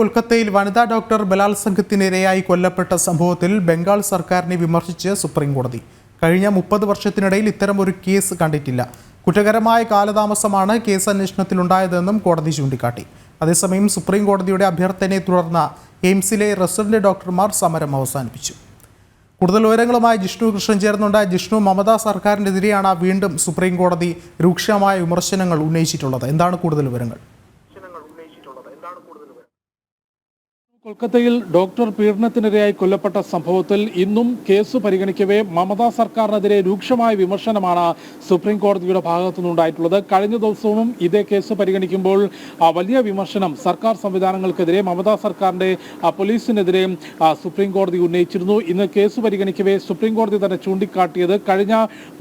കൊൽക്കത്തയിൽ വനിതാ ഡോക്ടർ ബലാത്സംഗത്തിനിരയായി കൊല്ലപ്പെട്ട സംഭവത്തിൽ ബംഗാൾ സർക്കാരിനെ വിമർശിച്ച് സുപ്രീം കോടതി. കഴിഞ്ഞ 30 വർഷത്തിനിടയിൽ ഇത്തരമൊരു കേസ് കണ്ടിട്ടില്ല. കുറ്റകരമായ കാലതാമസമാണ് കേസ് അന്വേഷണത്തിലുണ്ടായതെന്നും കോടതി ചൂണ്ടിക്കാട്ടി. അതേസമയം സുപ്രീം കോടതിയുടെ അഭ്യർത്ഥനയെ തുടർന്ന് എയിംസിലെ റെസിഡന്റ് ഡോക്ടർമാർ സമരം അവസാനിപ്പിച്ചു. കൂടുതൽ വിവരങ്ങളുമായി ജിഷ്ണു കൃഷ്ണൻ ചേർന്നുണ്ട്. ജിഷ്ണു, മമതാ സർക്കാരിനെതിരെയാണ് വീണ്ടും സുപ്രീം കോടതി രൂക്ഷമായ വിമർശനങ്ങൾ ഉന്നയിച്ചിട്ടുള്ളത്. എന്താണ് കൂടുതൽ വിവരങ്ങൾ? കൊൽക്കത്തയിൽ ഡോക്ടർ പീഡനത്തിനിരയായി കൊല്ലപ്പെട്ട സംഭവത്തിൽ ഇന്നും കേസ് പരിഗണിക്കവേ മമതാ സർക്കാരിനെതിരെ രൂക്ഷമായ വിമർശനമാണ് സുപ്രീം കോടതിയുടെ ഭാഗത്തുനിന്നുണ്ടായിട്ടുള്ളത്. കഴിഞ്ഞ ദിവസവും ഇതേ കേസ് പരിഗണിക്കുമ്പോൾ വലിയ വിമർശനം സർക്കാർ സംവിധാനങ്ങൾക്കെതിരെ, മമതാ സർക്കാരിന്റെ പോലീസിനെതിരെ സുപ്രീം കോടതി ഉന്നയിച്ചിരുന്നു. ഇന്ന് കേസ് പരിഗണിക്കവേ സുപ്രീം കോടതി തന്നെ ചൂണ്ടിക്കാട്ടിയത് കഴിഞ്ഞ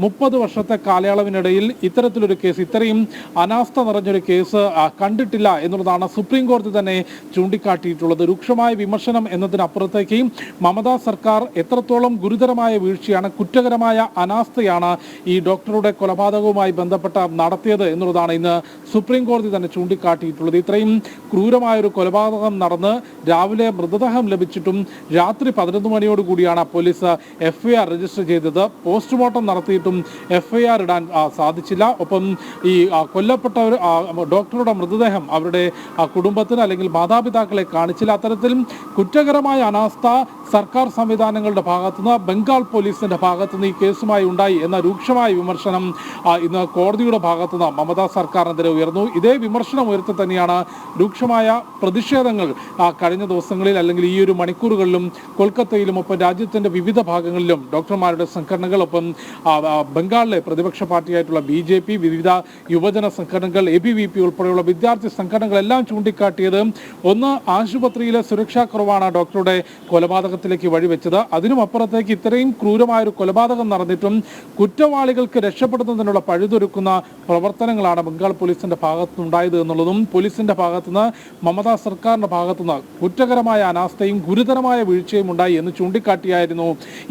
30 വർഷത്തെ കാലയളവിനിടയിൽ ഇത്തരത്തിലൊരു കേസ്, ഇത്രയും അനാസ്ഥ നിറഞ്ഞൊരു കേസ് കണ്ടിട്ടില്ല എന്നുള്ളതാണ് സുപ്രീം കോടതി തന്നെ ചൂണ്ടിക്കാട്ടിയിട്ടുള്ളത്. രൂക്ഷമായ വിമർശനം എന്നതിനപ്പുറത്തേക്ക് മമതാ സർക്കാർ എത്രത്തോളം ഗുരുതരമായ വീഴ്ചയാണ്, കുറ്റകരമായ അനാസ്ഥയാണ് ഈ ഡോക്ടറുടെ കൊലപാതകവുമായി ബന്ധപ്പെട്ട് നടത്തിയത് എന്നുള്ളതാണ് ഇന്ന് സുപ്രീം കോടതി തന്നെ ചൂണ്ടിക്കാട്ടിയിട്ടുള്ളത്. ഇത്രയും ക്രൂരമായൊരു കൊലപാതകം നടന്ന് രാവിലെ മൃതദേഹം ലഭിച്ചിട്ടും രാത്രി 11 മണിയോടുകൂടിയാണ് പോലീസ് FIR രജിസ്റ്റർ ചെയ്തത്. പോസ്റ്റ്മോർട്ടം നടത്തിയിട്ടും FIR ഇടാൻ സാധിച്ചില്ല. ഒപ്പം ഈ കൊല്ലപ്പെട്ട ഡോക്ടറുടെ മൃതദേഹം അവരുടെ കുടുംബത്തിന് അല്ലെങ്കിൽ മാതാപിതാക്കളെ കാണിച്ചില്ല. അത്തരത്തിൽ കുറ്റകരമായ അനാസ്ഥ സർക്കാർ സംവിധാനങ്ങളുടെ ഭാഗത്തുനിന്ന്, ബംഗാൾ പോലീസിന്റെ ഭാഗത്തുനിന്ന് ഈ കേസുമായി ഉണ്ടായി എന്ന രൂക്ഷമായ വിമർശനം ഇന്ന് കോടതിയുടെ ഭാഗത്തുനിന്ന് മമതാ സർക്കാരിനെതിരെ ഉയർന്നു. ഇതേ വിമർശനം ഉയർത്തി തന്നെയാണ് രൂക്ഷമായ പ്രതിഷേധങ്ങൾ കഴിഞ്ഞ ദിവസങ്ങളിൽ അല്ലെങ്കിൽ ഈ ഒരു മണിക്കൂറുകളിലും കൊൽക്കത്തയിലും ഒപ്പം രാജ്യത്തിന്റെ വിവിധ ഭാഗങ്ങളിലും ഡോക്ടർമാരുടെ സംഘടനകൾ, ഒപ്പം ബംഗാളിലെ പ്രതിപക്ഷ പാർട്ടിയായിട്ടുള്ള BJP, വിവിധ യുവജന സംഘടനകൾ, ABVP ഉൾപ്പെടെയുള്ള വിദ്യാർത്ഥി സംഘടനകളെല്ലാം ചൂണ്ടിക്കാട്ടിയത് ഒന്ന്, ആശുപത്രിയിലെ സുരക്ഷാക്കുറവാണ് ഡോക്ടറുടെ കൊലപാതകത്തിലേക്ക് വഴിവെച്ചത്. അതിനും അപ്പുറത്തേക്ക് ഇത്രയും ക്രൂരമായൊരു കൊലപാതകം നടന്നിട്ടും കുറ്റവാളികൾക്ക് രക്ഷപ്പെടുന്നതിനുള്ള പഴുതൊരുക്കുന്ന പ്രവർത്തനങ്ങളാണ് ബംഗാൾ പോലീസിന്റെ ഭാഗത്തുനിന്നുണ്ടായത് എന്നുള്ളതും, പോലീസിന്റെ ഭാഗത്തുനിന്ന്, മമതാ സർക്കാരിന്റെ ഭാഗത്തുനിന്ന് കുറ്റകരമായ അനാസ്ഥയും ഗുരുതരമായ വീഴ്ചയും ഉണ്ടായി എന്ന് ചൂണ്ടിക്കാട്ടിയായിരുന്നു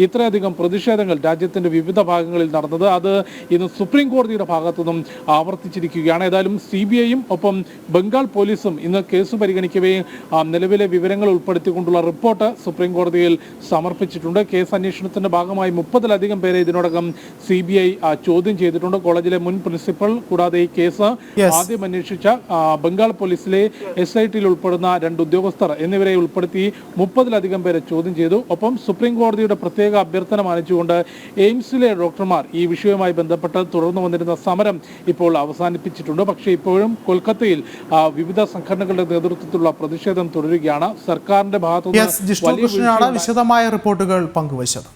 ഇത്രയധികം പ്രതിഷേധങ്ങൾ രാജ്യത്തിന്റെ വിവിധ ഭാഗങ്ങളിൽ നടന്നത്. അത് ഇന്ന് സുപ്രീം കോടതിയുടെ ഭാഗത്തുനിന്നും ആവർത്തിച്ചിരിക്കുകയാണ്. ഏതായാലും CBIയും ഒപ്പം ബംഗാൾ പോലീസും ഇന്ന് കേസ് പരിഗണിക്കവേ നിലവിലെ വിവരങ്ങൾ ഉൾപ്പെടുത്തിക്കൊണ്ടുള്ള റിപ്പോർട്ട് സുപ്രീം കോടതിയിൽ സമർപ്പിച്ചിട്ടുണ്ട്. കേസ് അന്വേഷണത്തിന്റെ ഭാഗമായി 30-ലധികം പേരെ ഇതിനോടകം CBI ചോദ്യം ചെയ്തിട്ടുണ്ട്. കോളേജിലെ മുൻ പ്രിൻസിപ്പൽ കൂടാതെ ഈ കേസ് ആദ്യം അന്വേഷിച്ച ബംഗാൾ പോലീസിലെ SITയിൽ ഉൾപ്പെടുന്ന 2 ഉദ്യോഗസ്ഥർ എന്നിവരെ ഉൾപ്പെടുത്തി 30-ലധികം പേരെ ചോദ്യം ചെയ്തു. ഒപ്പം സുപ്രീം കോടതിയുടെ പ്രത്യേക അഭ്യർത്ഥന മാനിച്ചുകൊണ്ട് എയിംസിലെ ഡോക്ടർമാർ ഈ വിഷയവുമായി ബന്ധപ്പെട്ട് തുടർന്നു വന്നിരുന്ന സമരം ഇപ്പോൾ അവസാനിപ്പിച്ചിട്ടുണ്ട്. പക്ഷേ ഇപ്പോഴും കൊൽക്കത്തയിൽ വിവിധ സംഘടനകളുടെ നേതൃത്വത്തിലുള്ള പ്രതിഷേധം തുടരുകയാണ്. സർക്കാരിന്റെ ഭാഗത്തുനിന്ന് വിശദമായ റിപ്പോർട്ടുകൾ പങ്കുവച്ചത്.